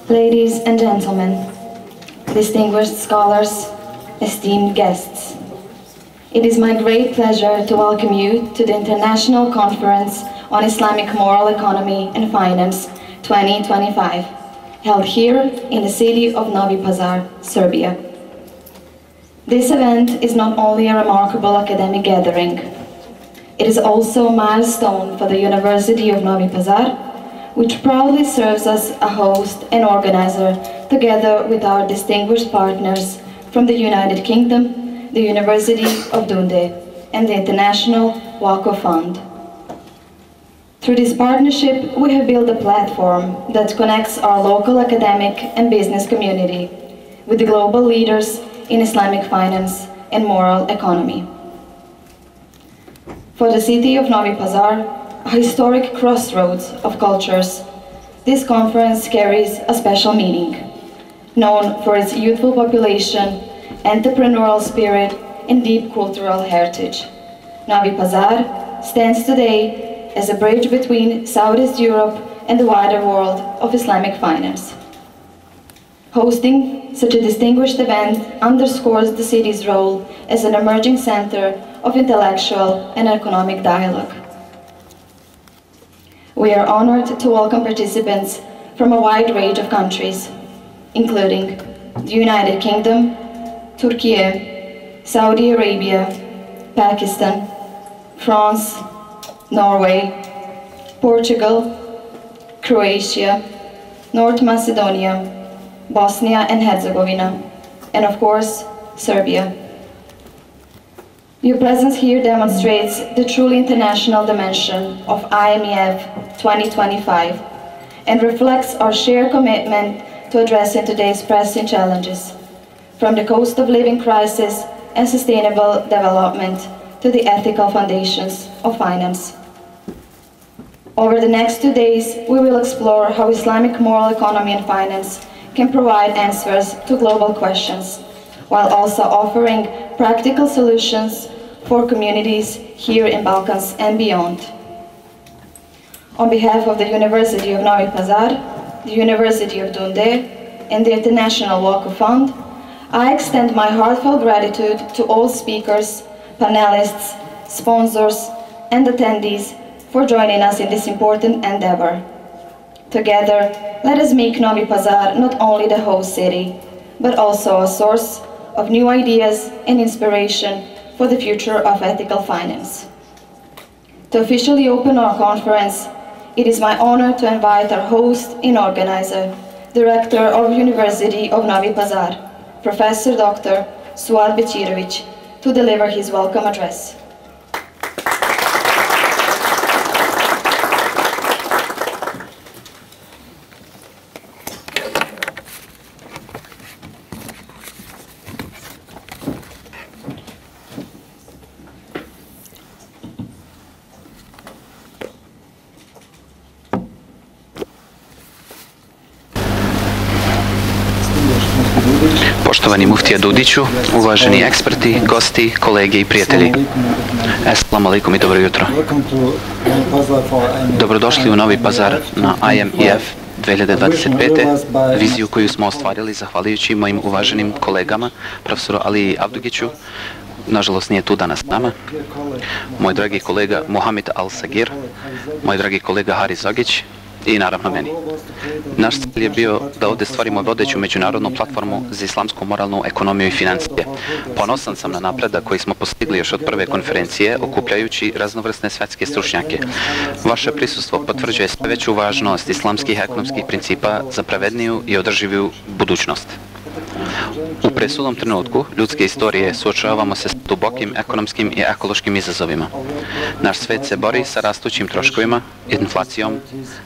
Ladies and gentlemen, distinguished scholars, esteemed guests, it is my great pleasure to welcome you to the International Conference on Islamic Moral Economy and Finance 2025, held here in the city of Novi Pazar, Serbia. This event is not only a remarkable academic gathering, it is also a milestone for the University of Novi Pazar, which proudly serves as a host and organizer, together with our distinguished partners from the United Kingdom, the University of Dundee, and the International Waqf Fund. Through this partnership, we have built a platform that connects our local academic and business community with the global leaders in Islamic finance and moral economy. For the city of Novi Pazar, a historic crossroads of cultures, this conference carries a special meaning. Known for its youthful population, entrepreneurial spirit, and deep cultural heritage, Novi Pazar stands today as a bridge between Southeast Europe and the wider world of Islamic finance. Hosting such a distinguished event underscores the city's role as an emerging center of intellectual and economic dialogue. We are honored to welcome participants from a wide range of countries, including the United Kingdom, Turkey, Saudi Arabia, Pakistan, France, Norway, Portugal, Croatia, North Macedonia, Bosnia and Herzegovina, and of course, Serbia. Your presence here demonstrates the truly international dimension of IMEF 2025 and reflects our shared commitment to addressing today's pressing challenges, from the cost of living crisis and sustainable development to the ethical foundations of finance. Over the next 2 days, we will explore how Islamic moral economy and finance can provide answers to global questions, while also offering practical solutions for communities here in Balkans and beyond. On behalf of the University of Novi Pazar, the University of Dundee, and the International Waqf Fund, I extend my heartfelt gratitude to all speakers, panelists, sponsors, and attendees for joining us in this important endeavor. Together, let us make Novi Pazar not only the host city, but also a source of new ideas and inspiration for the future of ethical finance. To officially open our conference, it is my honor to invite our host and organizer, Director of University of Novi Pazar, Professor Dr. Suad Bećirović, to deliver his welcome address. Poštovani muftija Dudiću, uvaženi eksperti, gosti, kolege i prijatelji. Assalamu alaikum i dobro jutro. Dobrodošli u Novi Pazar na IMEF 2025. Viziju koju smo ostvarili zahvaljujući mojim uvaženim kolegama, profesoru Aliji Abdugiću, nažalost nije tu danas s nama, moj dragi kolega Mohamed Al-Sagir, moj dragi kolega Haris Zogić i naravno meni. Naš cilj je bio da ovdje stvorimo vodeću međunarodnu platformu za islamsku moralnu ekonomiju i financije. Ponosan sam na napredak koji smo postigli još od prve konferencije, okupljajući raznovrsne svetske stručnjake. Vaše prisustvo potvrđuje sve veću važnost islamskih ekonomskih principa za pravedniju i održiviju budućnost. U presudnom trenutku ljudske istorije suočavamo se s dubokim ekonomskim i ekološkim izazovima. Naš svet se bori sa rastućim troškovima, inflacijom,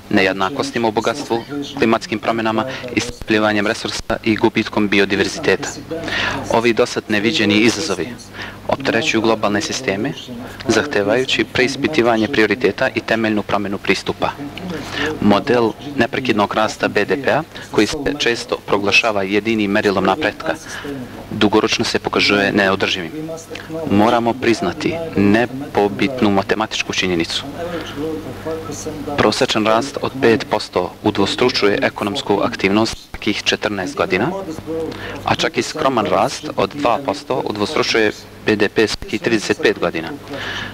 nejednakostima u bogatstvu, klimatskim promjenama, iscrpljivanjem resursa i gubitkom biodiverziteta. Ovi dosad neviđeni izazovi opterećuju globalne sisteme, zahtevajući preispitivanje prioriteta i temeljnu promjenu pristupa. Model neprekidnog rasta BDP-a, koji se često proglašava jedinim merilom napretka, dugoročno se pokazuje neodrživim. Moramo priznati nepobitnu matematičku činjenicu. Prosječan rast od 5% udvostručuje ekonomsku aktivnost svakih 14 godina, a čak i skroman rast od 2% udvostručuje BDP svakih 35 godina.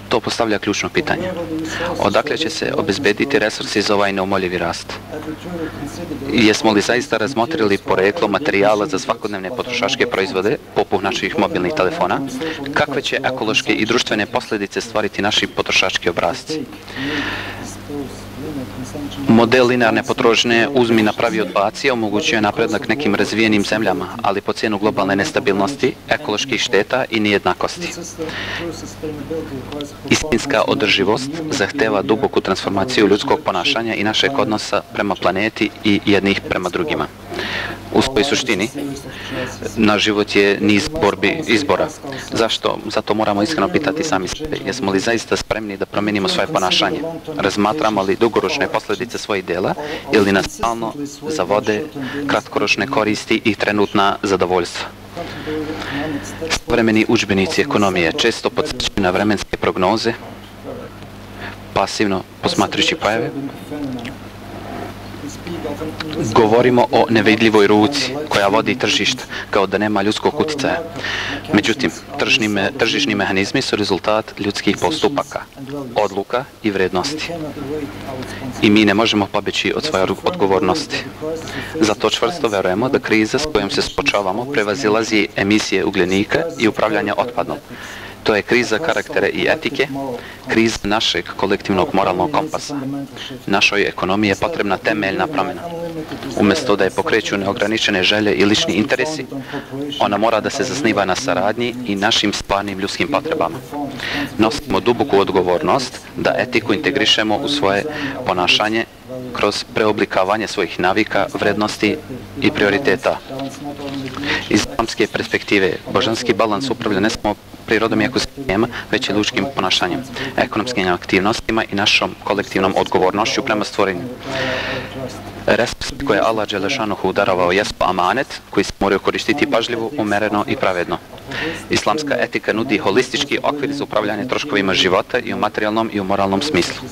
To postavlja ključno pitanje. Odakle će se obezbediti resursi za ovaj neumoljivi rast? Jesmo li zaista razmotrili poreklo materijala za svakodnevne potrošačke proizvode, poput naših mobilnih telefona? Kakve će ekološke i društvene posljedice stvariti naši potrošački obrasci? Model linearne potrošnje uzmi napravi odbaci omogućuje napredak nekim razvijenim zemljama, ali po cijenu globalne nestabilnosti, ekoloških šteta i nejednakosti. Istinska održivost zahteva duboku transformaciju ljudskog ponašanja i našeg odnosa prema planeti i jednih prema drugima. U svojoj suštini, naš život je niz izbora. Zašto? Zato moramo iskreno pitati sami sebe. Jesmo li zaista spremni da promijenimo svoje ponašanje? Razmatramo li dugoročne posljedice svojih dela ili nas stalno zavode kratkoročne koristi i trenutna zadovoljstva? Savremeni udžbenici ekonomije često podsjećaju na vremenske prognoze, pasivno posmatrajući pojave. Govorimo o nevidljivoj ruci koja vodi tržište, kao da nema ljudskog utjecaja. Međutim, tržišni mehanizmi su rezultat ljudskih postupaka, odluka i vrednosti. I mi ne možemo pobjeći od svoje odgovornosti. Zato čvrsto verujemo da kriza s kojom se suočavamo prevazilazi emisije ugljenika i upravljanja otpadom. To je kriza karaktera i etike, kriza našeg kolektivnog moralnog kompasa. Našoj ekonomiji je potrebna temeljna promjena. Umjesto da je pokreću neograničene želje i lični interesi, ona mora da se zasniva na saradnji i našim stvarnim ljudskim potrebama. Nosimo duboku odgovornost da etiku integrišemo u svoje ponašanje kroz preoblikavanje svojih navika, vrednosti i prioriteta. Iz islamske perspektive, božanski balans upravlja ne samo prirodom i ekosistemima, već i ljudskim ponašanjem, ekonomskim aktivnostima i našom kolektivnom odgovornošću prema stvorenju. Resursi koje Allah Đelešanuhu darovao jesu amanet, koji se moraju koristiti pažljivo, umereno i pravedno. Islamska etika nudi holistički okvir za upravljanje troškovima života i u materijalnom i u moralnom smislu.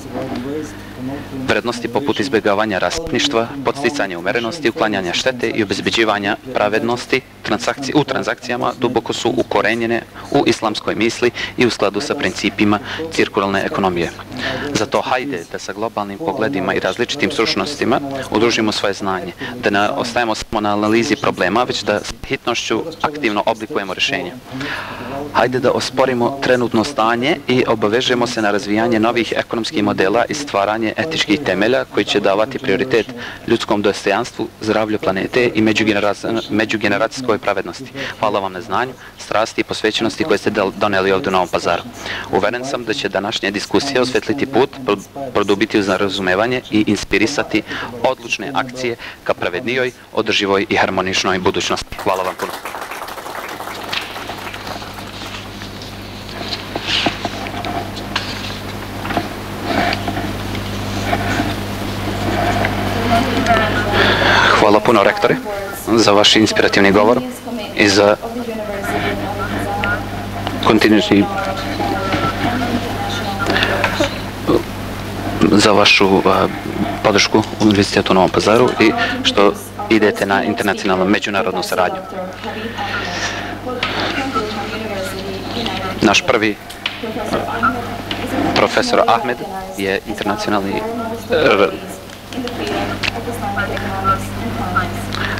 Vrednosti poput izbjegavanja rasipništva, podsticanja umerenosti, uklanjanja štete i obezbeđivanja pravednosti u transakcijama duboko su ukorenjene u islamskoj misli i u skladu sa principima cirkularne ekonomije. Zato hajde da sa globalnim pogledima i različitim stručnostima udružimo svoje znanje, da ne ostajemo samo na analizi problema, već da s hitnošću aktivno oblikujemo rješenja. Hajde da osporimo trenutno stanje i obavežemo se na razvijanje novih ekonomskih modela i stvaranje etičkih temelja koji će davati prioritet ljudskom dostojanstvu, zdravlju planete i međugeneracijskoj pravednosti. Hvala vam na znanju, strasti i posvećenosti koje ste doneli ovdje u Novom Pazaru. Uveren sam da će današnja diskusija osvetliti put, produbiti uz razumevanje i inspirisati odlučne akcije ka pravednijoj, održivoj i harmoničnoj budućnosti. Hvala vam puno. Hvala puno, rektore, za vaš inspirativni govor i za kontinuitet, za vašu podršku Univerzitetu u Novom Pazaru i što idete na internacionalnu međunarodnu saradnju. Naš prvi profesor Ahmed je internacionalni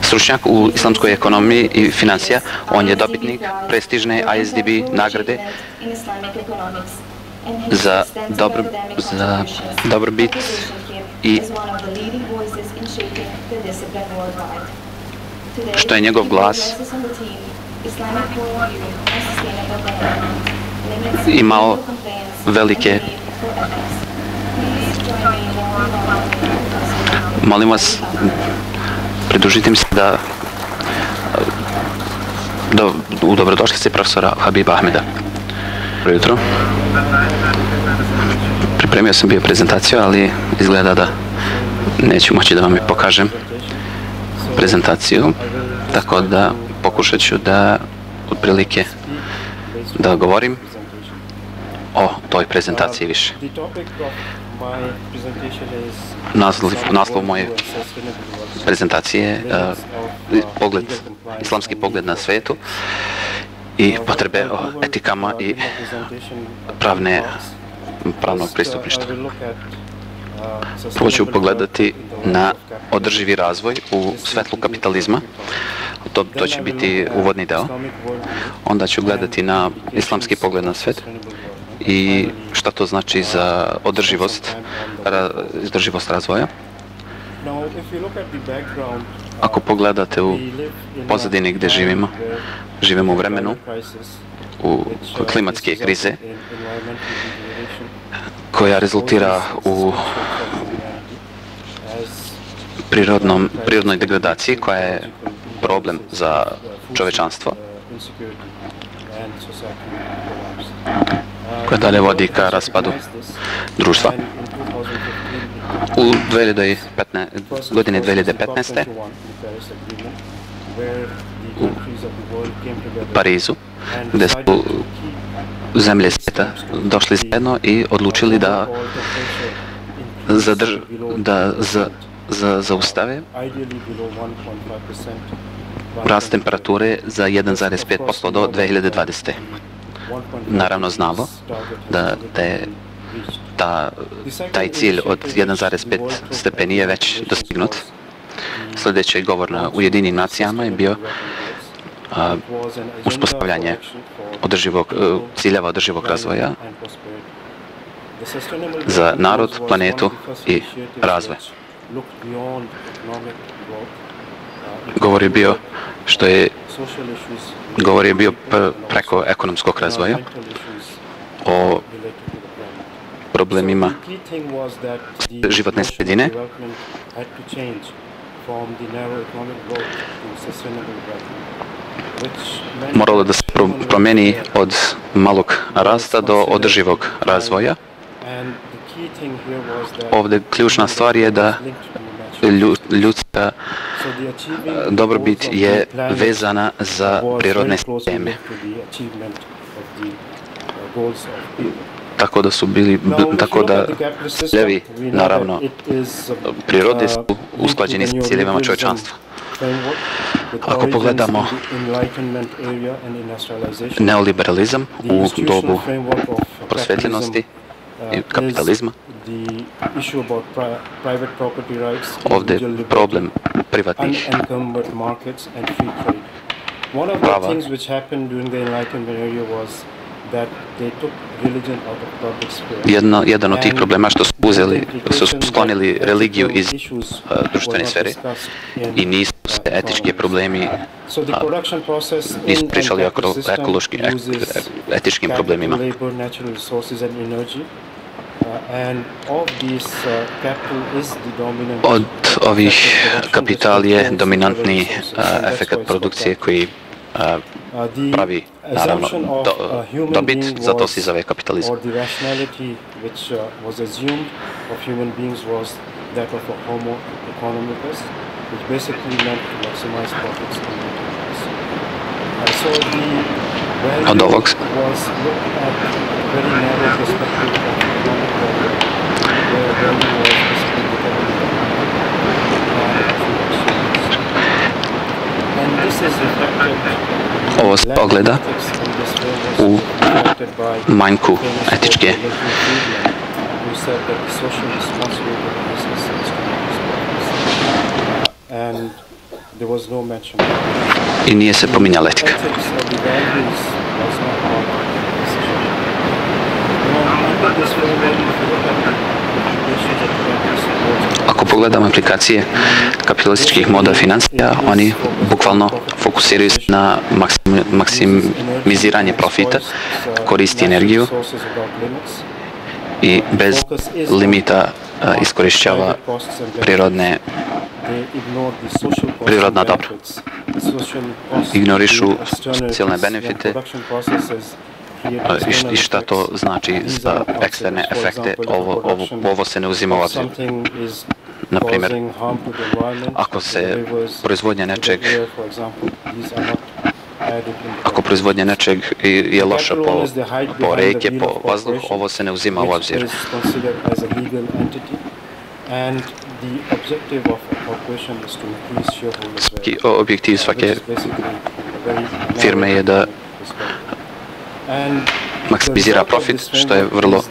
stručnjak u islamskoj ekonomiji i finansija. On je dobitnik prestižne ISDB nagrade za dobrobit i što je njegov glas imao velike. Molim vas, pridružite mi se da u dobrodošlici profesora Habiba Ahmeda. Dobro jutro. Pripremio sam bio prezentaciju, ali izgleda da neću moći da vam i pokažem prezentaciju, tako da pokušat ću da otprilike da govorim o toj prezentaciji više. Naslov moje prezentacije je islamski pogled na svetu i potrebe o etikama i pravnog pristupništva. Prvo ću pogledati na održivi razvoj u svetlu kapitalizma. To će biti uvodni deo. Onda ću gledati na islamski pogled na svet i šta to znači za održivost razvoja. Ako pogledate u pozadini gdje živimo u vremenu u klimatske krize koja rezultira u prirodnoj degradaciji koja je problem za čovečanstvo, koja dalje vodi ka raspadu društva. U godine 2015. u Parizu, gdje su zemlje svijeta došli zajedno i odlučili da zaustave rast temperature za 1,5% do 2020. Naravno znalo da taj cilj od 1,5 stepeni je već dostignut. Sljedeći govor na Ujedinjenim nacijama je bio uspostavljanje ciljeva održivog razvoja za narod, planetu i razvoj. Govor je bio preko ekonomskog razvoja o problemima životne sredine. Moralo da se promeni od malog rasta do održivog razvoja. Ovdje ključna stvar je da ljudska dobrobit je vezana za prirodne sisteme. Tako da ciljevi, naravno, prirode su usklađeni s ciljevima čovječanstva. Ako pogledamo neoliberalizam u dobu prosvetljenosti i kapitalizma, ovdje je problem privatnih prava. Jedan od tih problema što su sklonili religiju iz društvene sfere i nisu se etički problemi ispričali o etičkim problemima. Od ovih kapital je dominantni efekat produkcije koji pravi, naravno, dobit, zato se zove kapitalizam. Od ovog ovo se ogleda u manjku etičke i nije se pominjala etika. Ako pogledamo aplikacije kapitalističkih moda financija, oni bukvalno fokusiraju se na maksimiziranje profita, koristi energiju i bez limita iskorišćava prirodna dobra. Ignorišu socijalne benefite i šta to znači za eksterne efekte. Ovo se ne uzima u obzir. Na primjer, ako se proizvodnja nečeg ako proizvodnja nečeg je loša po reke, po vazduh, ovo se ne uzima u obzir. Objektiv svake firme je da maksimizira profit, što je vrlo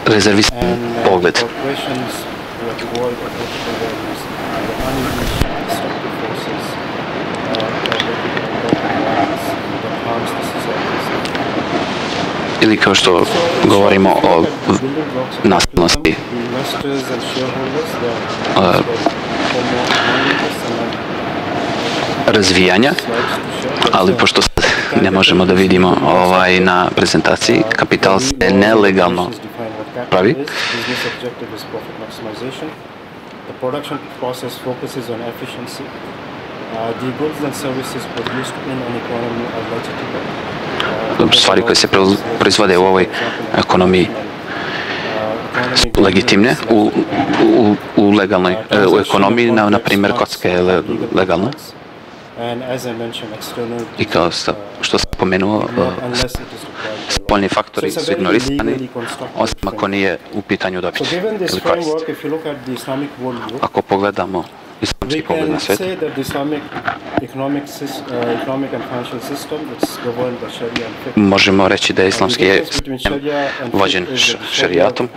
rezervisan pogled. Ili kao što govorimo o nastavnosti razvijanja, ali pošto ne možemo da vidimo na prezentaciji, kapital se nelegalno pravi. Stvari koje se proizvode u ovoj ekonomiji su legitimne. U ekonomiji, na primjer, kocka je legalna. I kao što sam pomenuo, spoljni faktori su ignorisani, osim ako nije u pitanju dobit ili korist. Ako pogledamo islamski pogled na svijet, možemo reći da je islamski sistem vođen šerijatom.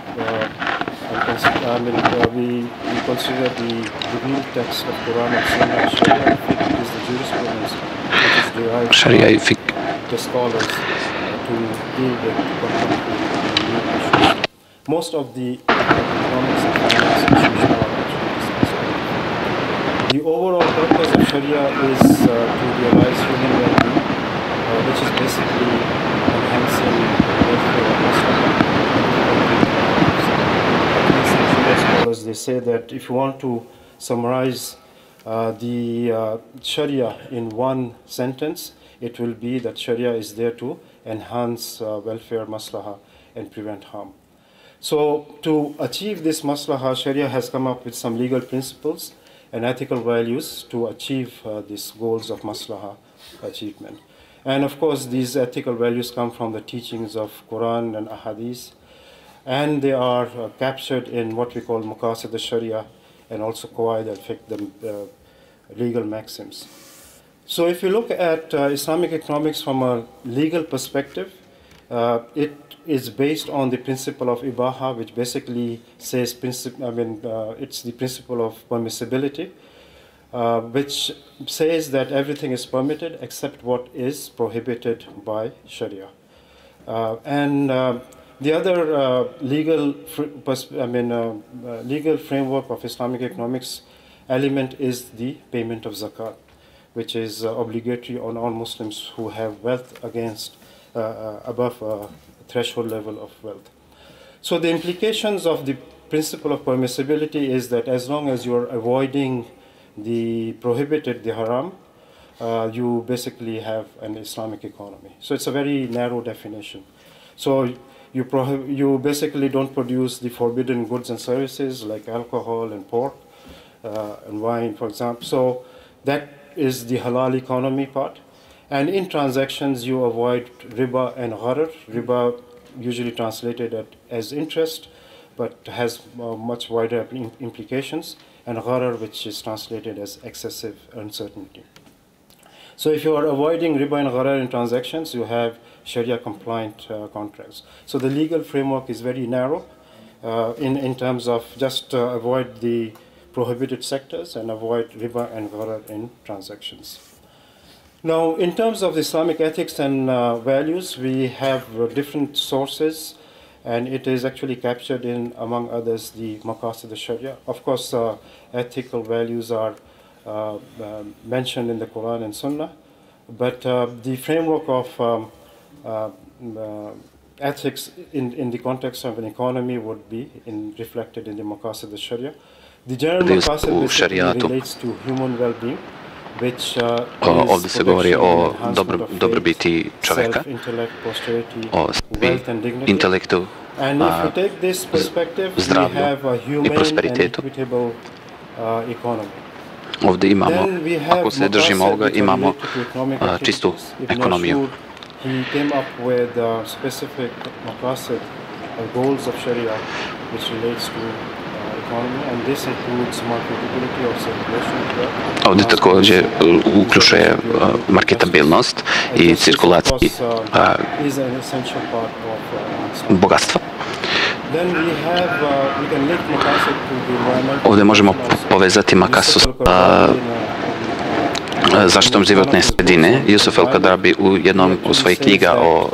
Šarija i fik. Most of the economics and finance issues are the overall purpose of Sharia is to realize human well-being, which is basically enhancing the welfare of Muslims. Scholars, they say that if you want to summarize the Sharia in one sentence, it will be that Sharia is there to enhance welfare, maslaha, and prevent harm. So to achieve this maslaha, Sharia has come up with some legal principles and ethical values to achieve these goals of maslaha achievement. And of course, these ethical values come from the teachings of Quran and Ahadith, and they are captured in what we call maqasid al-Sharia and also qawaid al-fiqh, the legal maxims. So if you look at Islamic economics from a legal perspective, it is based on the principle of ibaha, which basically says, it's the principle of permissibility, which says that everything is permitted except what is prohibited by Sharia. The other legal framework of Islamic economics element is the payment of zakat, which is obligatory on all Muslims who have wealth against above threshold level of wealth. So the implications of the principle of permissibility is that as long as you are avoiding the prohibited, the haram, you basically have an Islamic economy. So it's a very narrow definition. So you basically don't produce the forbidden goods and services like alcohol and pork and wine, for example. So that is the halal economy part. And in transactions, you avoid riba and gharar. Riba usually translated as interest, but has much wider implications, and gharar, which is translated as excessive uncertainty. So if you are avoiding riba and gharar in transactions, you have Sharia-compliant contracts. So the legal framework is very narrow in terms of just avoid the prohibited sectors and avoid riba and gharar in transactions. Now, in terms of Islamic ethics and values, we have different sources, and it is actually captured in, among others, the maqasid al-Sharia. Of course, ethical values are mentioned in the Quran and Sunnah, but the framework of ethics in the context of an economy would be reflected in the maqasid al-Sharia. The general maqasid basically relates to human well-being, Ovdje se govori o dobrobiti čovjeka, o sebi, intelektu, zdravlju i prosperitetu. Ovdje imamo, ako se držimo ovoga, imamo čistu ekonomiju. Ovdje također uključuje marketabilnost i cirkulaciju bogatstva. Ovdje možemo povezati makasu sa zaštitom životne sredine. Jusuf El-Kadrabi u jednom od svojih knjiga o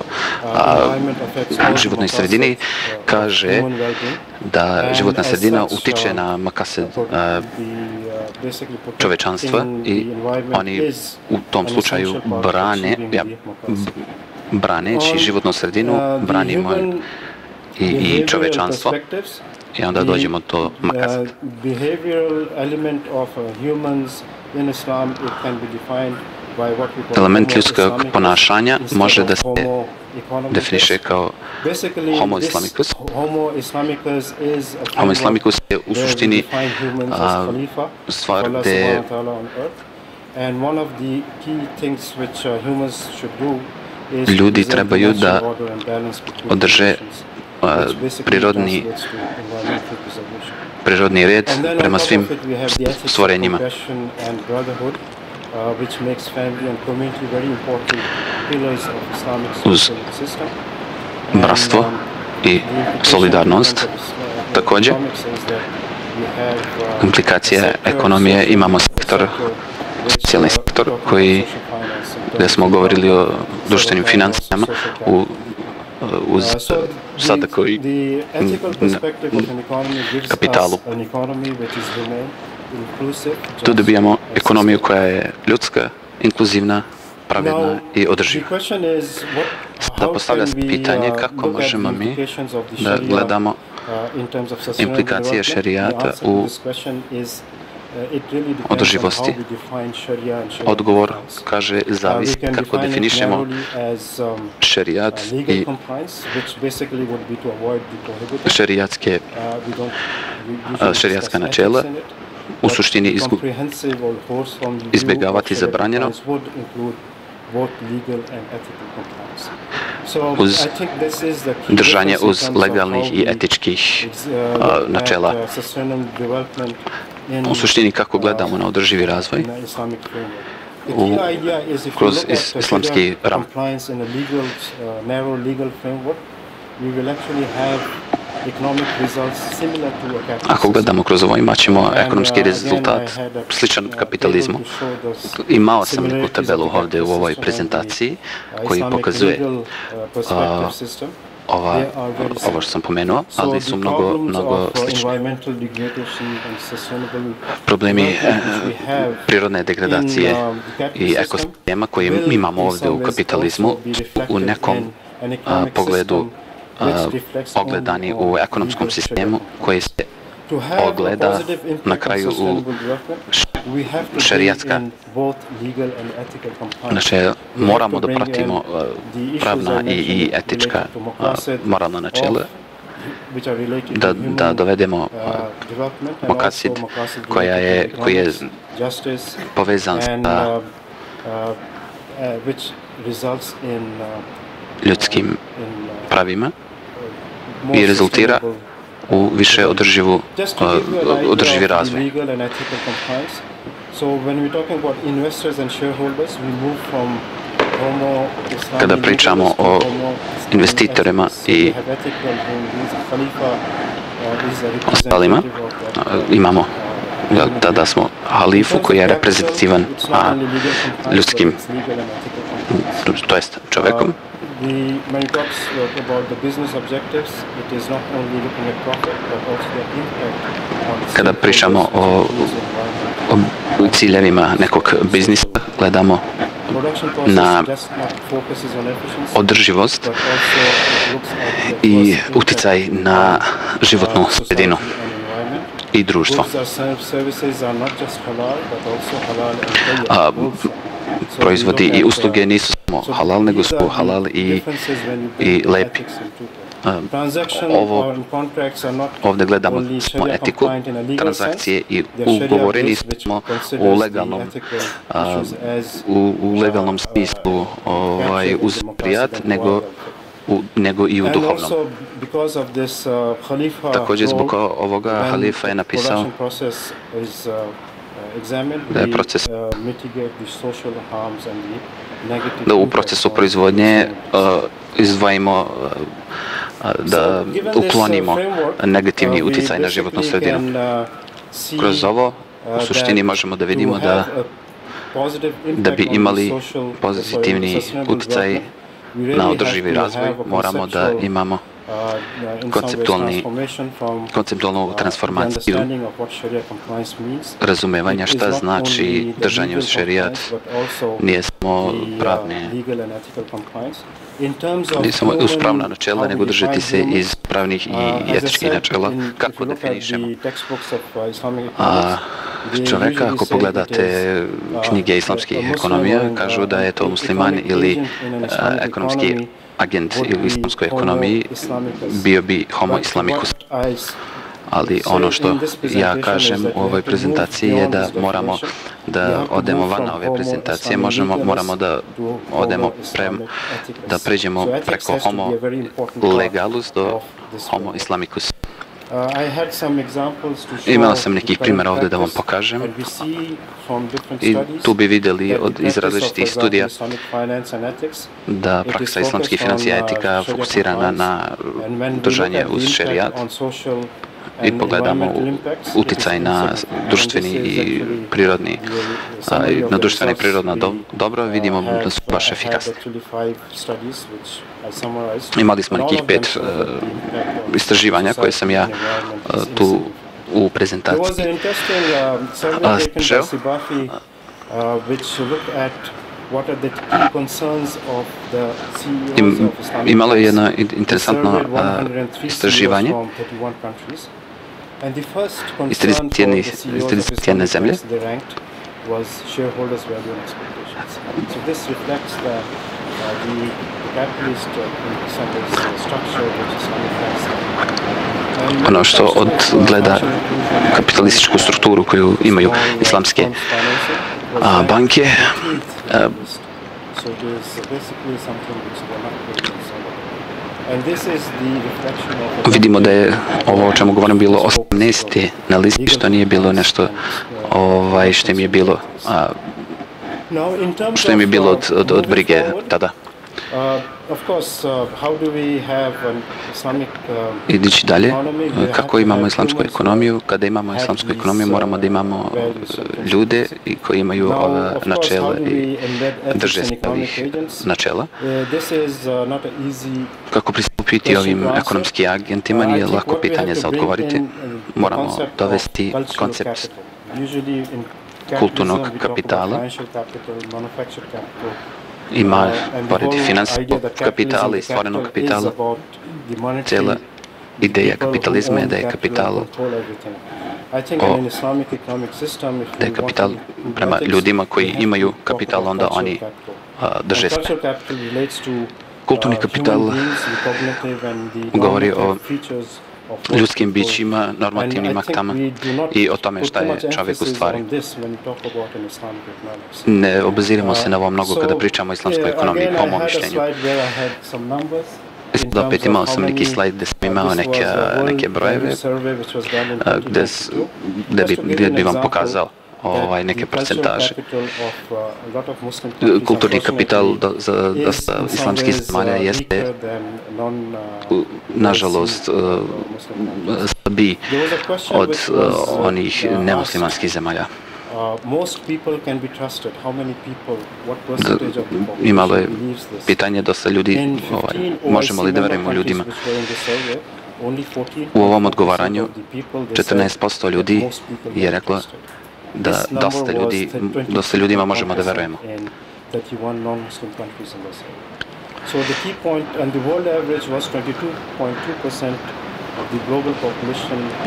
životnoj sredini kaže da životna sredina utiče na makase čovečanstva i oni u tom slučaju braneći životnu sredinu, branimo i čovečanstvo. I onda dođemo do makasa. Element ljudskog ponašanja može da se definiše kao homo islamicus. Homo islamicus je u suštini stvar gdje ljudi trebaju da održe prirodni red prema svim stvorenjima. Uz bratstvo i solidarnost također implikacija ekonomije imamo socijalni sektor gdje smo govorili o društvenim financijama uz sadako i kapitalu. Tu dobijamo ekonomiju koja je ljudska, inkluzivna, pravedna i održiva. Da postavlja se pitanje kako možemo mi da gledamo implikacije šerijata u održivosti. Odgovor kaže zavisi kako definišemo šerijat i šerijatska načela, u suštini izbjegavati zabranjeno uz držanje uz legalnih i etičkih načela. U suštini kako gledamo na održivi razvoj kroz islamski ram. Ako gledamo kroz ovo, imat ćemo ekonomski rezultat sličan kapitalizmu. Imao sam neku tabelu ovdje u ovoj prezentaciji koji pokazuje ovo što sam pomenuo, ali su mnogo slični. Problemi prirodne degradacije i ekosistema koje imamo ovdje u kapitalizmu u nekom pogledu ogledani u ekonomskom sistemu koji se ogleda na kraju u šerijatska načela. Moramo da pratimo pravna i etička moralna načela, da dovedemo makasid koji je povezan sa ljudskim pravima i rezultira u više održivi razvoj. Kada pričamo o investitorima i ostalima, imamo da smo halifu koji je reprezentativan ljudskim, to jest čovjekom. Kada pričamo o ciljevima nekog biznisa, gledamo na održivost i utjecaj na životnu sredinu. i društvo. Proizvodi i usluge nisu samo halal, nego su halal i lepi. Ovdje gledamo samo etiku, transakcije i ugovori, nismo u legalnom smislu uz šerijat, nego i u duhovnom. Također zbog ovoga halifa je napisao da je proces da u procesu proizvodnje izdvojimo da uklonimo negativni utjecaj na životnu sredinu. Kroz ovo u suštini možemo da vidimo da bi imali pozitivni utjecaj na održivi razvoj, moramo da imamo konceptualnu transformaciju razumevanja šta znači držanje uz šerijat, nije samo uz pravna načela, nego držati se iz pravnih i etičkih načela, kako definišemo čoveka. Ako pogledate knjige islamskih ekonomija, kažu da je to musliman ili ekonomski agent u islamskoj ekonomiji, bio bi homo islamicus. Ali ono što ja kažem u ovoj prezentaciji je da moramo da odemo van ove prezentacije, moramo da odemo da pređemo preko homo legalus do homo islamicus. Imao sam nekih primjera ovdje da vam pokažem i tu bi vidjeli iz različitih studija da praksa islamskih finansija etika fokusirana na držanje uz šerijat i pogledamo utjecaj na društveni i prirodni, na društveni i prirodna dobro, vidimo da su baš efikasni. Imali smo nekih 5 istraživanja koje sam ja tu u prezentaciji sažeo. Imalo je jedno interesantno istraživanje iz 31 zemlje. Ono što odgleda kapitalističku strukturu koju imaju islamske banke, vidimo da je ovo o čemu govorim bilo 18. na listi, što nije bilo nešto što im je bilo od brige tada. Idući dalje, kako imamo islamsku ekonomiju? Kada imamo islamsku ekonomiju, moramo da imamo ljude koji imaju ova načela i drže se ovih načela. Kako pristupiti ovim ekonomskim agentima nije lako pitanje za odgovoriti. Moramo dovesti koncept kulturnog kapitala. Ima, pored finansijskog kapitala i stvorenog kapitala, cijela ideja kapitalizma je da je kapital prema ljudima koji imaju kapital, onda oni drže sve. Kulturni kapital govori o ljudskim bićima, normativnim aktama i o tome šta je čovjek u stvari. Ne obaziramo se na ovo mnogo kada pričamo o islamskoj ekonomiji, po mom mišljenju. Opet imao sam neki slajd gdje sam imao neke brojeve gdje bi vam pokazao neke procentaže. Kulturni kapital za dosta islamskih zemalja jeste, nažalost, slabiji od onih nemuslimanskih zemalja. Imalo je pitanje dosta ljudi, možemo li da verujemo ljudima. U ovom odgovaranju 14% ljudi je reklo da dosta ljudima možemo da verujemo.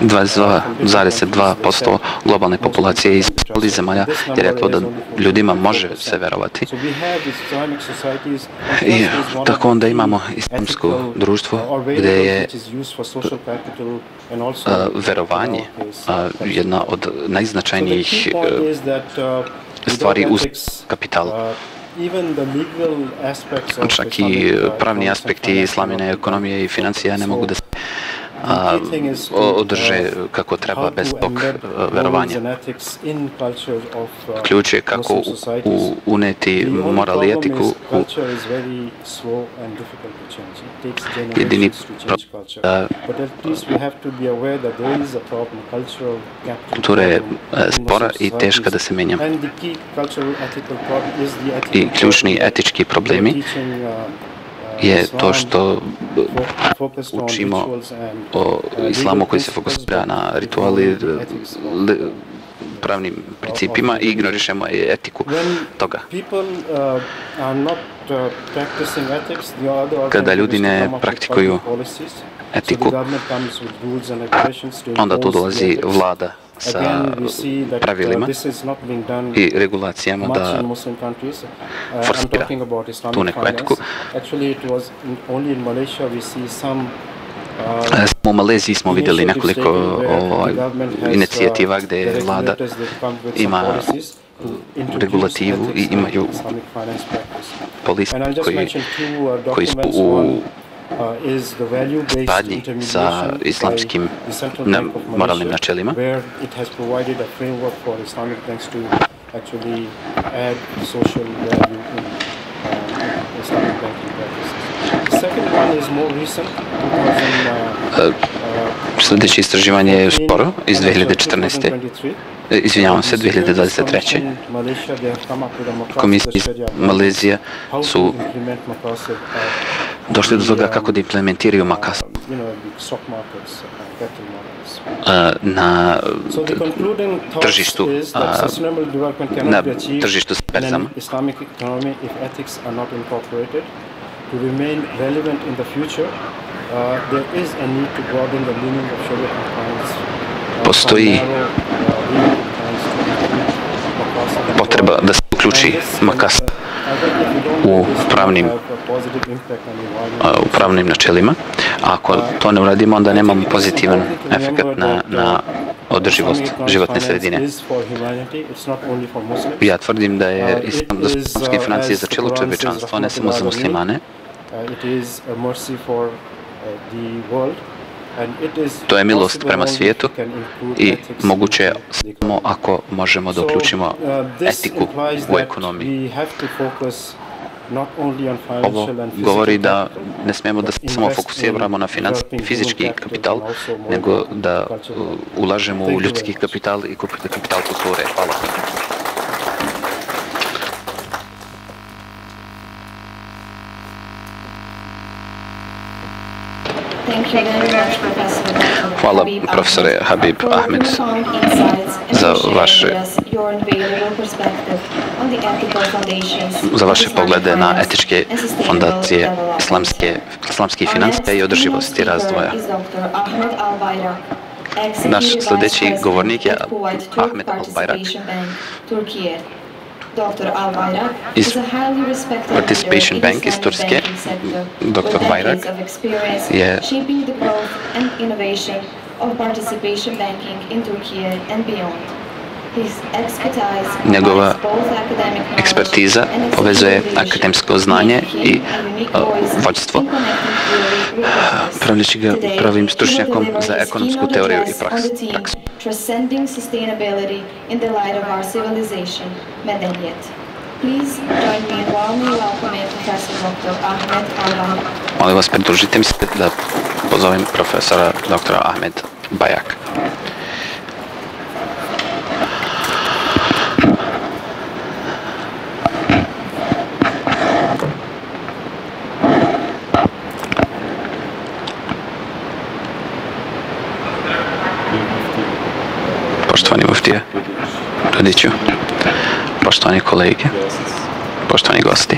22,2% globalne populacije iz zemalja je reklo da ljudima može se verovati. I tako onda imamo islamsko društvo gdje je verovanje jedna od najznačajnijih stvari uz kapitala. Čak i pravni aspekti islamske ekonomije i finansija ne mogu da se održe kako treba bez tog verovanja. Ključ je kako uneti moral i etiku u jedini kultura je spora i teška da se menja. I ključni etički problemi je to što učimo o islamu koji se fokusira na rituali, pravnim principima i ignorišemo etiku toga. Kada ljudi ne praktikuju etiku, onda tu dolazi vlada sa pravilima i regulacijama da forsira tu neku etiku. U Maleziji smo vidjeli nekoliko inicijativa gdje vlada ima regulativu i imaju polise koji su u saradnji sa islamskim moralnim načelima. Sljedeće istraživanje je skoro iz 2014. Izvinjavam se, 2023. Komisije iz Malezije su došli do toga kako da implementiraju makas na tržištu s berzama. To remain relevant in the future, there is a need to broaden the meaning of Sharia compliance. Postoji potreba da se uključi makas u pravnim načelima. Ako to ne uradimo, onda nemamo pozitivan efekt na održivost životne sredine. Ja tvrdim da su islamske financije za cijelo čovječanstvo, ne samo za muslimane. To je milost prema svijetu i moguće je samo ako možemo da uključimo etiku u ekonomiji. Ovo govori da ne smijemo da samo fokusiramo na financijski i fizički kapital, nego da ulažemo u ljudski kapital i kapital kulture. Hvala. Hvala profesore Habib Ahmed za vaše poglede na etičke fondacije islamskih financija i održivosti razvoja. Naš sljedeći govornik je Ahmed Al-Bayrak iz Participation Bank iz Turske. Dr. Bayrak je njegova ekspertiza povezuje akademsko znanje i vođstvo, pravljajući ga pravim stručnjakom za ekonomsku teoriju i praksu. Transcending sustainability in the light of our civilization, Medeniyet. Please join me in warmly welcoming Professor Dr. Ahmed Al-Bayrak. Molim vas, pridružite mi se da pozovem profesora dr. Ahmed Bayrak. Poštovani muftije, Radiću, poštovani kolege, poštovani gosti,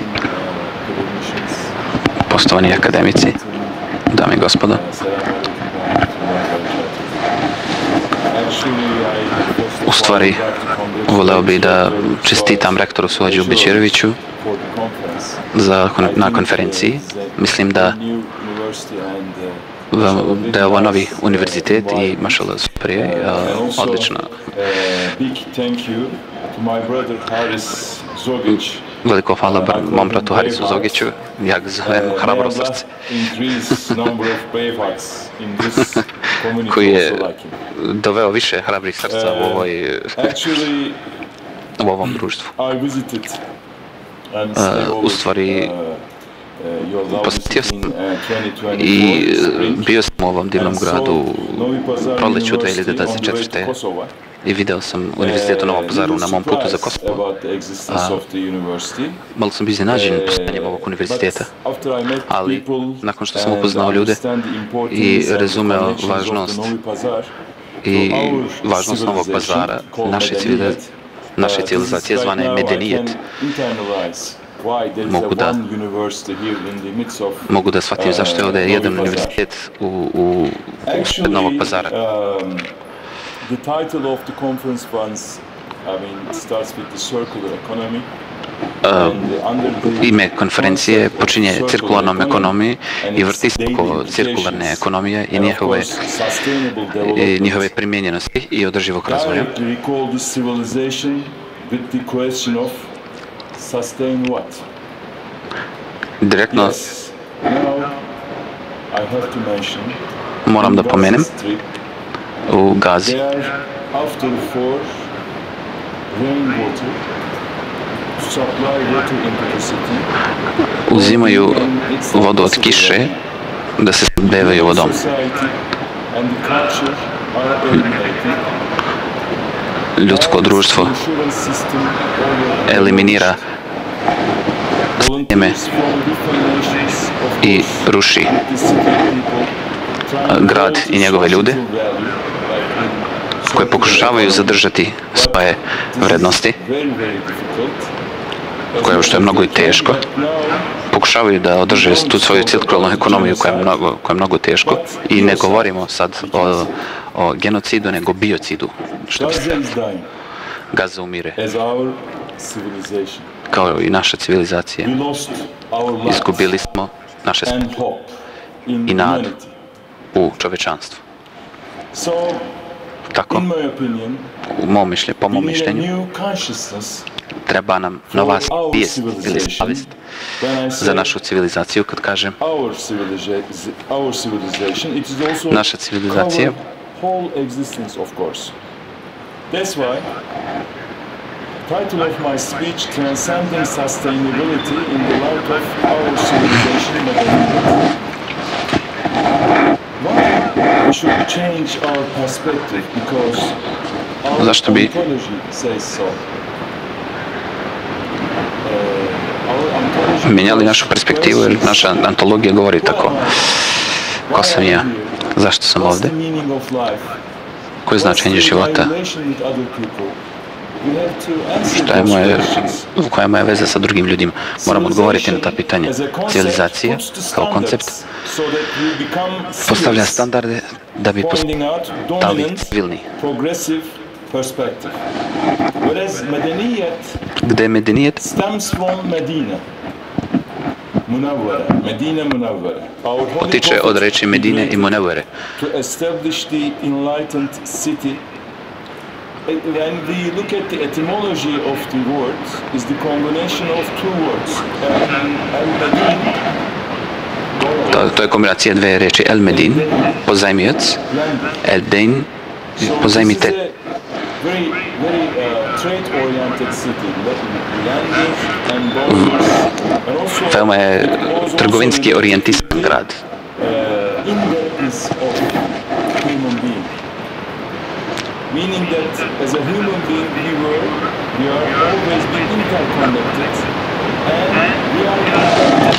poštovani akademici, dame i gospodo. U stvari, voleo bi da čestitam rektoru Suhađu Bećiroviću na konferenciji. Mislim da je ovo novi univerzitet i mašala super je, odlična. Veliko hvala mom bratu Harisu Zogiću, ja ga zovem Hrabro srce, koji je doveo više hrabrih srca u ovom društvu. U stvari, posjetio sam i bio sam u ovom divnom gradu u proljeću 2024. I video sam Univerzitet u Novom Pazaru na mom putu za Kosovo. Malo sam bio iznenađen postojanjem ovog univerziteta, ali nakon što sam upoznao ljude i razumeo važnost Novog Pazara, naše civilizacije zvane Medenijet, mogu da shvatim zašto je ovdje jedan univerzitet u Novog Pazara. The title of the conference starts with the circular economy. Ime konferencije počinje cirkularnom ekonomiji i vrti se oko cirkularne ekonomije i njihove primjenjenosti i održivog razvoja. Direktno moram da pomenem u Gazi uzimaju vodu od kiše da se snabdevaju vodom. Ljudsko društvo eliminira sjeme i ruši grad i njegove ljude koje pokušavaju zadržati svoje vrednosti, što je mnogo i teško. Pokušavaju da održe tu svoju cirkularnu ekonomiju koja je mnogo teško i ne govorimo sad o genocidu, nego biocidu, što bi se reklo. Gaza umire, kao i naša civilizacija. Izgubili smo naše spanje i nadu u čovečanstvu. Tako, po mom mišljenju, treba nam nova svijest ili savjest za našu civilizaciju. Kad kažem naša civilizacija, title of my speech, Transcending Sustainability in the Light of Our Civilization. Why we should change our perspective? Because our ontology says so. Mijenjali našu perspektivu jer naša antologija govori tako. Ko sam ja? Zašto sam ovdje? Koje je značenje života? Koja je moja veza sa drugim ljudima? Moram odgovoriti na ta pitanja. Civilizacija kao koncept postavlja standarde da bi postali civilni. Gde je Medenijet? Potiče od reči Medine i Munevvere. When we look at the etymology of the word, is the combination of two words. To je kombinacija dve reči. El Medin, pozajmioc, El Dein, pozajmitelj. Veoma je trgovinski orijentisan grad. Meaning that as a human being we are always being interconnected and we are connected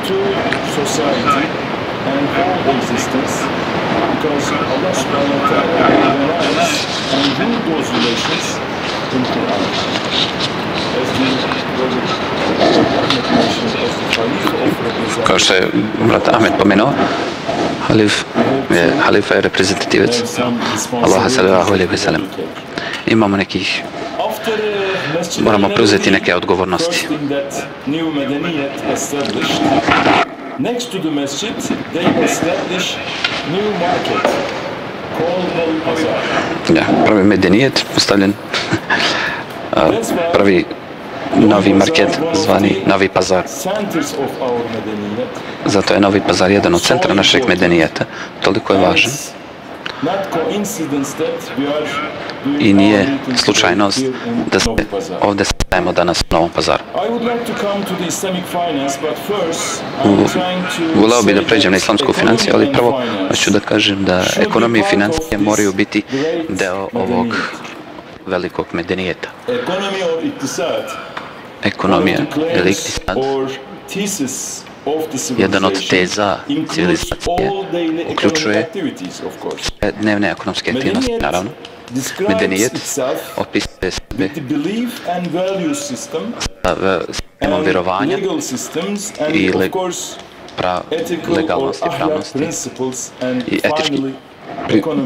to society and whole existence because Allah subhanahu wa ta'ala organized and ruled those relations in Quran. As the Ahmed mentioned, as the Khalif of Representatives. Kao što je brat Ahmed pomenuo, halif je halifa i reprezentativac Allaha sallallahu alejhi ve sellem. Imamo nekih, moramo preuzeti neke odgovornosti. Next to the masjid, they establish new market called Al-Pazar. Ja, pravi medenijet postavljen, pravi novi market zvani Novi Pazar. Zato je Novi Pazar jedan od centra našeg medenijeta. Toliko je važan. I nije slučajnost da se ovdje stajemo danas u Novom Pazaru. Voleo bih da pređem na islamsku financiju, ali prvo hoću da kažem da ekonomija i financije moraju biti deo ovog velikog medenijeta. Ekonomija ili iktisad, jedan od teza civilizacije, uključuje sve dnevne ekonomske aktivnosti, naravno. Medenijet opisuje sebe sa sistemom vjerovanja i legalnosti, pravnosti i etičkih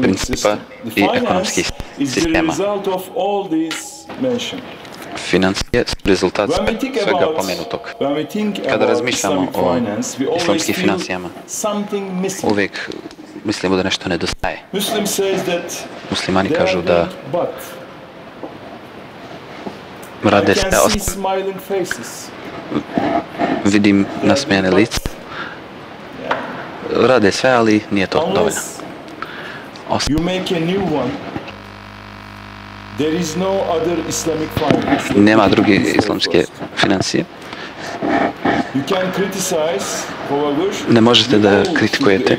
principa i ekonomskih sistema. Financije su rezultat svega pomenutog. Kada razmišljamo o islamskim financijama, uvijek mislimo da nešto nedostaje. Muslimani kažu da rade sve ostalo. Vidim nasmijane lice. Rade sve, ali nije to dovoljno. Nema druge islamske financije. Ne možete da kritikujete.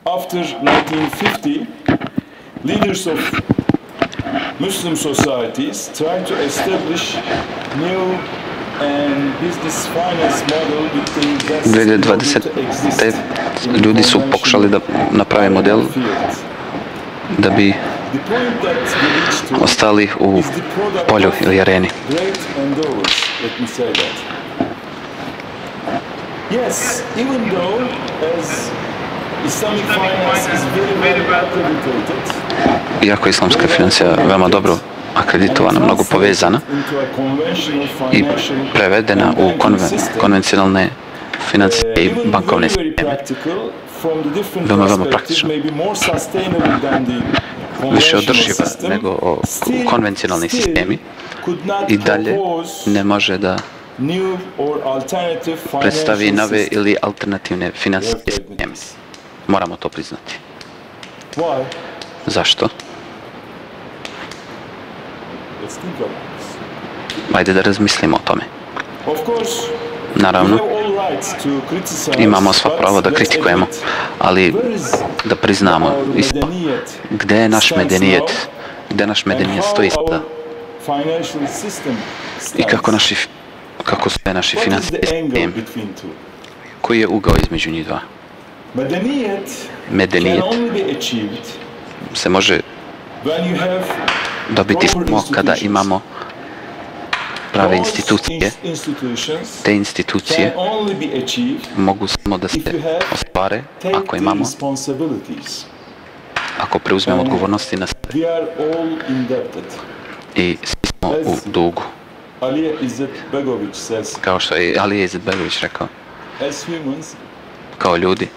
After 1950, leaders of Muslim societies tried to establish new and business finance model between 2020. Ljudi su pokušali da naprave model da bi ostali u polju ili areni. Yes, even though as Islamic finance is very well accredited. Iako je islamska financija veoma dobro akreditovana, mnogo povezana i prevedena u konvencionalne financije i bankovne sisteme. Veoma praktično. Više održiva nego konvencionalni sistemi i dalje ne može da predstavi nove ili alternativne finansijske sisteme. Moramo to priznati. Zašto? Ajde da razmislimo o tome. Naravno, imamo sva pravo da kritikujemo, ali da priznamo isto gdje je naš medenijet, gdje naš medenijet stoji sada i kako sve naši financijski sistemi, koji je ugao između njih dva. Medenijet se može dobiti samo kada imamo prave institucije. Te institucije mogu samo da se ostvare ako preuzmemo odgovornosti na sebe. I svi smo u dugu. Kao što je Alija Izetbegović rekao, kao ljudi,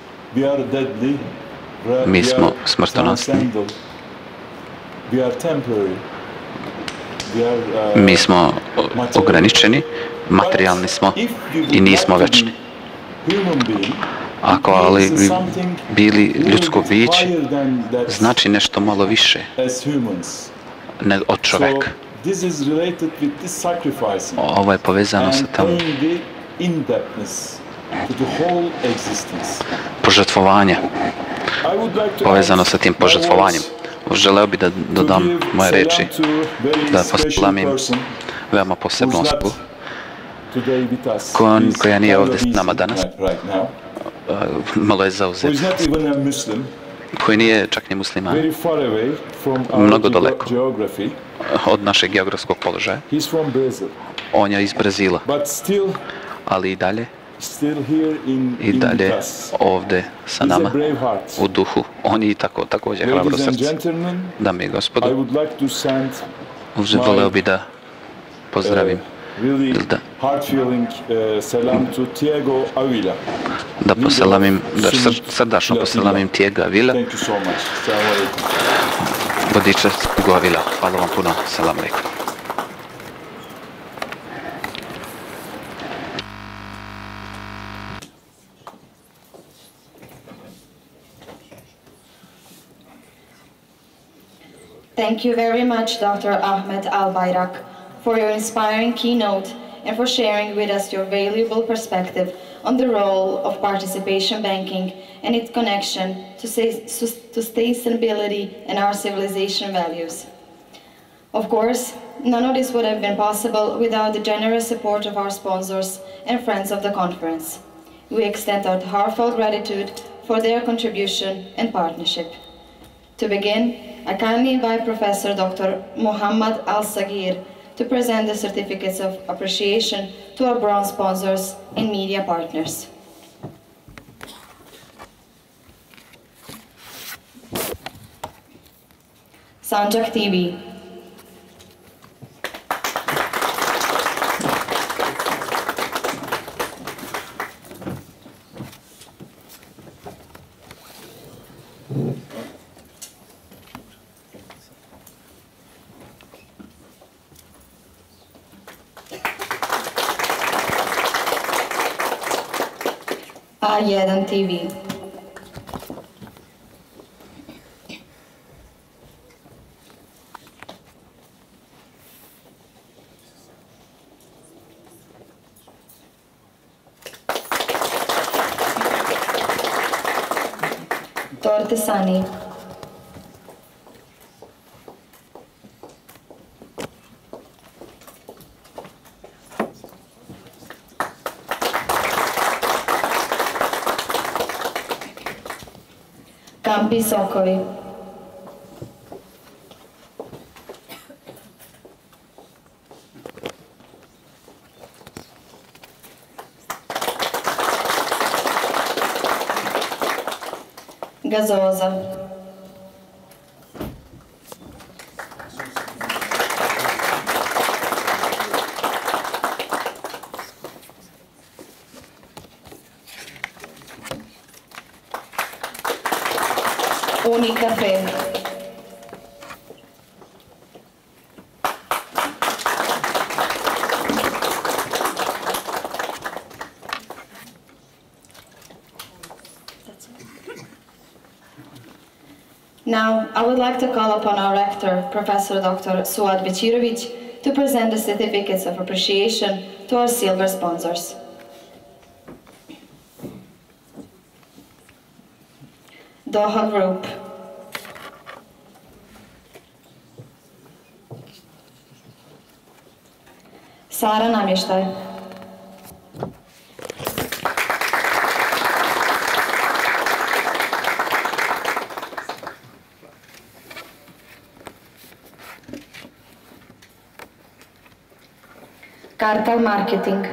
mi smo smrtonosni. Mi smo ograničeni, materijalni smo i nismo večni. Ako ali bili ljudsko biće, znači nešto malo više od čoveka. Ovo je povezano sa tom požrtvovanja. Povezano sa tim požrtvovanjem. Želeo bi da dodam moje reči, da poslamim veoma posebnu osobu koja nije ovdje s nama danas, malo je zauzet, koji nije čak ni musliman, mnogo daleko od našeg geografskog položaja. On je iz Brazila, ali i dalje still here i in dalje us. ovdje sa He's a nama brave heart. u duhu. On je također hrabro Ladies and srce. gentlemen, Dame i I gospodo, would like to send voleo bi da pozdravim really ili da heart-feeling salam to Tiago Avila. da poselamim, da srdačno poselamim Tiago Avila, Thank you so much. Assalamu alaikum. vodiča Tiago Avila. Hvala vam puno. Selam alejkum. Thank you very much, Dr. Ahmed Al-Bayrak, for your inspiring keynote and for sharing with us your valuable perspective on the role of participation banking and its connection to sustainability and our civilization values. Of course, none of this would have been possible without the generous support of our sponsors and friends of the conference. We extend our heartfelt gratitude for their contribution and partnership. To begin, I kindly invite Professor Dr. Muhammad Al-Sagir to present the certificates of appreciation to our bronze sponsors and media partners. Sanjak TV. A1 TV. Tortesani. Campi sokovi. Gazoza. Unicafé. Now, I would like to call upon our rector, Professor Dr. Suad Bečirović, to present the certificates of appreciation to our silver sponsors. Doha Group. Sara Namještaj. Kartal Marketing.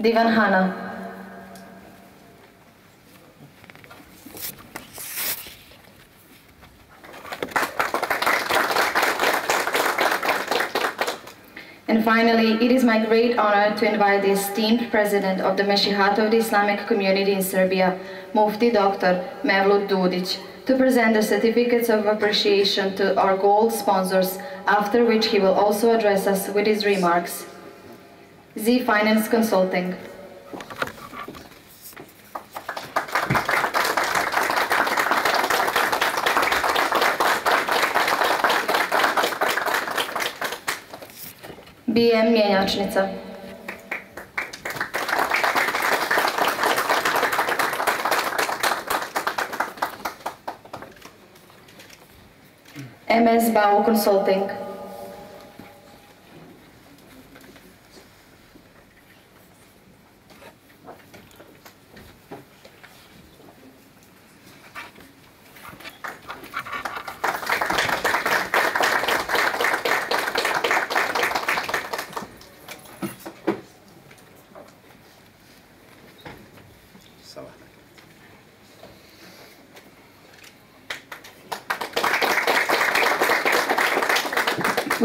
Divan Hana. And finally, it is my great honor to invite the esteemed president of the Meshihat of the Islamic community in Serbia, Mufti Dr. Mevlut Dudić, to present the certificates of appreciation to our gold sponsors, after which he will also address us with his remarks. Z Finance Consulting. BM Mjenjačnica. MS Bau Consulting.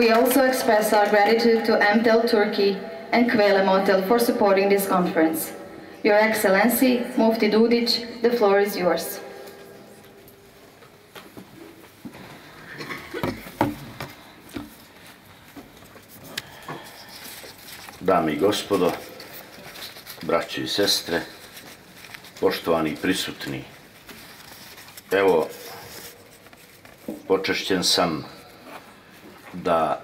We also express our gratitude to MTEL Turkey and Kvele Motel for supporting this conference. Your Excellency, Mufti Dudić, the floor is yours. Dame i gospodo, braće i sestre, poštovani prisutni, evo, počašćen sam da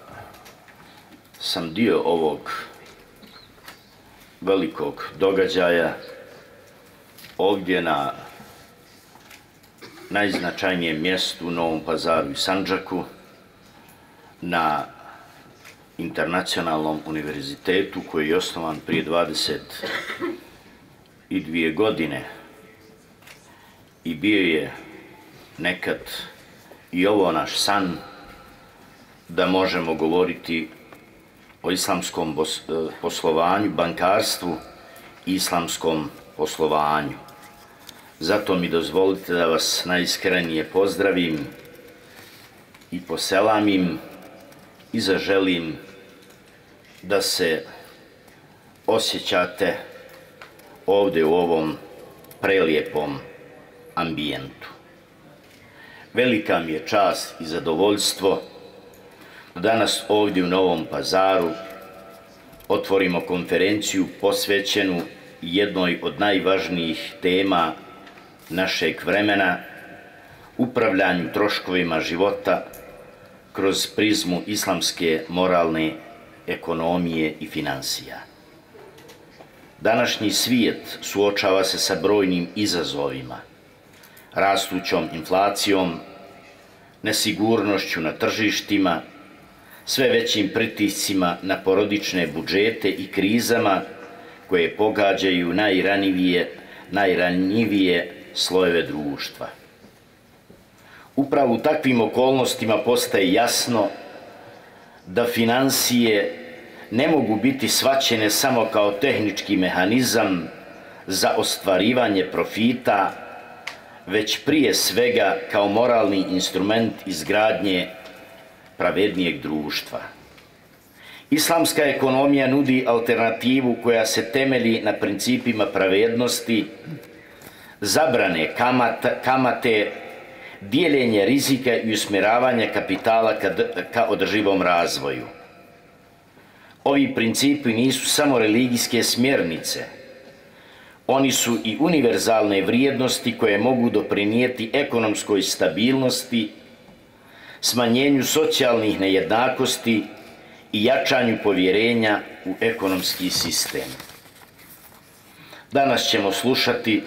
sam dio ovog velikog događaja ovdje na najznačajnijem mjestu u Novom Pazaru i Sandžaku, na Internacionalnom univerzitetu koji je osnovan prije 22 godine i bio je nekad i ovo naš san da možemo govoriti o islamskom poslovanju, bankarstvu i islamskom poslovanju. Zato mi dozvolite da vas najiskrenije pozdravim i poselamim i zaželim da se osjećate ovdje u ovom prelijepom ambijentu. Velika mi je čast i zadovoljstvo da danas ovdje u Novom Pazaru otvorimo konferenciju posvećenu jednoj od najvažnijih tema našeg vremena, upravljanju troškovima života kroz prizmu islamske moralne ekonomije i finansija. Današnji svijet suočava se sa brojnim izazovima, rastućom inflacijom, nesigurnošću na tržištima, sve većim pritiscima na porodične budžete i krizama koje pogađaju najranjivije slojeve društva. Upravo u takvim okolnostima postaje jasno da finansije ne mogu biti shvaćene samo kao tehnički mehanizam za ostvarivanje profita, već prije svega kao moralni instrument izgradnje pravednijeg društva. Islamska ekonomija nudi alternativu koja se temelji na principima pravednosti, zabrane kamate, dijeljenje rizika i usmjeravanje kapitala ka održivom razvoju. Ovi principi nisu samo religijske smjernice, oni su i univerzalne vrijednosti koje mogu doprinijeti ekonomskoj stabilnosti, smanjenju socijalnih nejednakosti i jačanju povjerenja u ekonomski sistem. Danas ćemo slušati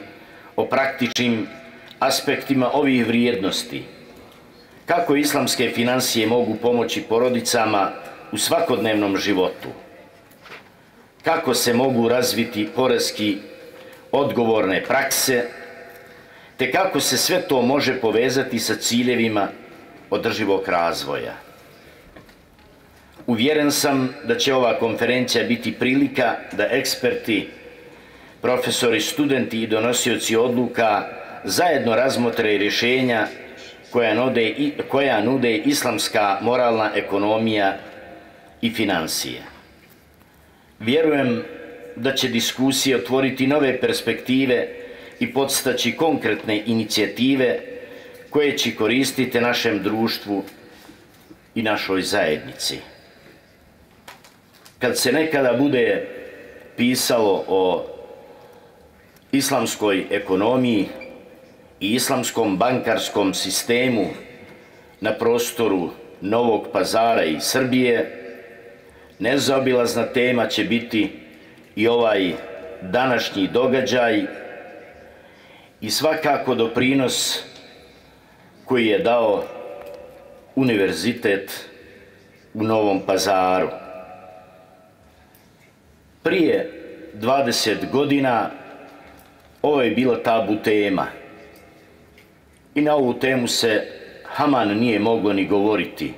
o praktičnim aspektima ovih vrijednosti, kako islamske finansije mogu pomoći porodicama u svakodnevnom životu, kako se mogu razviti poreski odgovorne prakse, te kako se sve to može povezati sa ciljevima održivog razvoja. Uvjeren sam da će ova konferencija biti prilika da eksperti, profesori, studenti i donosioci odluka zajedno razmotre rješenja koja nude islamska moralna ekonomija i finansije. Vjerujem da će diskusija otvoriti nove perspektive i podstaći konkretne inicijative koje će koristiti našem društvu i našoj zajednici. Kad se nekada bude pisalo o islamskoj ekonomiji i islamskom bankarskom sistemu na prostoru Novog Pazara i Srbije, nezaobilazna tema će biti i ovaj današnji događaj i svakako doprinos koji je dao Univerzitet u Novom Pazaru. Prije 20 godina ovo je bila tabu tema i na ovu temu se haman nije moglo ni govoriti,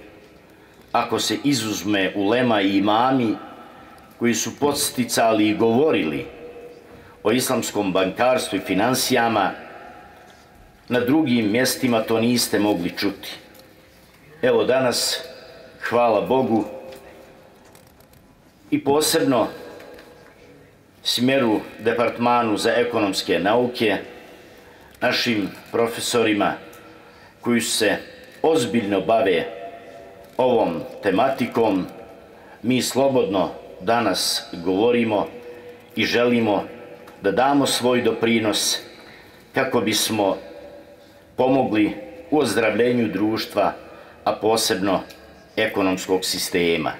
ako se izuzme ulema i imami koji su podsticali i govorili o islamskom bankarstvu i finansijama. Na drugim mjestima to niste mogli čuti. Evo danas hvala Bogu, i posebno smjeru Departmanu za ekonomske nauke, našim profesorima koji se ozbiljno bave ovom tematikom. Mi slobodno danas govorimo i želimo da damo svoj doprinos kako bismo pomogli u ozdravljenju društva, a posebno ekonomskog sistema.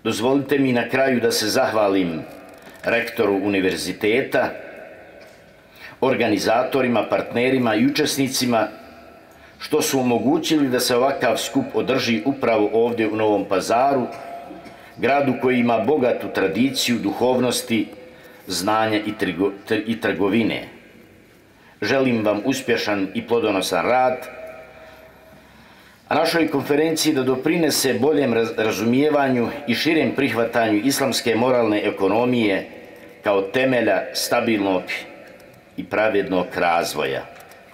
Dozvolite mi na kraju da se zahvalim rektoru univerziteta, organizatorima, partnerima i učesnicima što su omogućili da se ovakav skup održi upravo ovdje u Novom Pazaru, gradu koji ima bogatu tradiciju duhovnosti, znanja i trgovine. Želim vam uspješan i plodonosan rad, a našoj konferenciji da doprinese boljem razumijevanju i širem prihvatanju islamske moralne ekonomije kao temelja stabilnog i pravednog razvoja.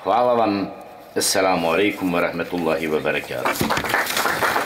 Hvala vam. Assalamu alaikum wa rahmatullahi wa barakatuh.